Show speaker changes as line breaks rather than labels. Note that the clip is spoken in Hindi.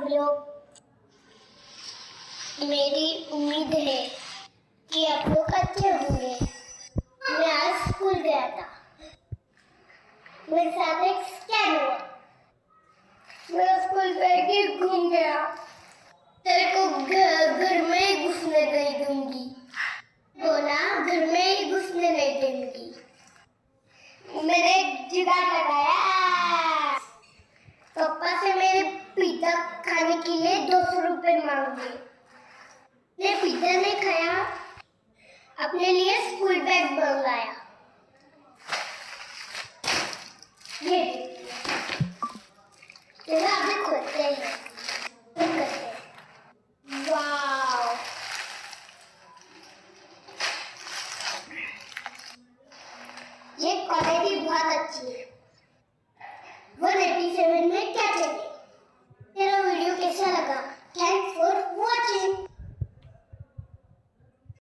सब लोग। मेरी उम्मीद है कि आप लोग अच्छे होंगे। मैं आज स्कूल गया था, मेरे साथ एक स्कैम हुआ। मेरा स्कूल बैग ही घूम गया। तेरे को घर में ही घुसने नहीं दूंगी। बोला घर में ही घुसने नहीं दूंगी। मैंने एक जुगाड़ लगाया। पापा से मेरे पिज्जा खाने के लिए 200 रुपए मांगे। मैं पिज्जा नहीं खाया, अपने लिए स्कूल बैग मंगाया। ये देखो, अभी खोलते हैं।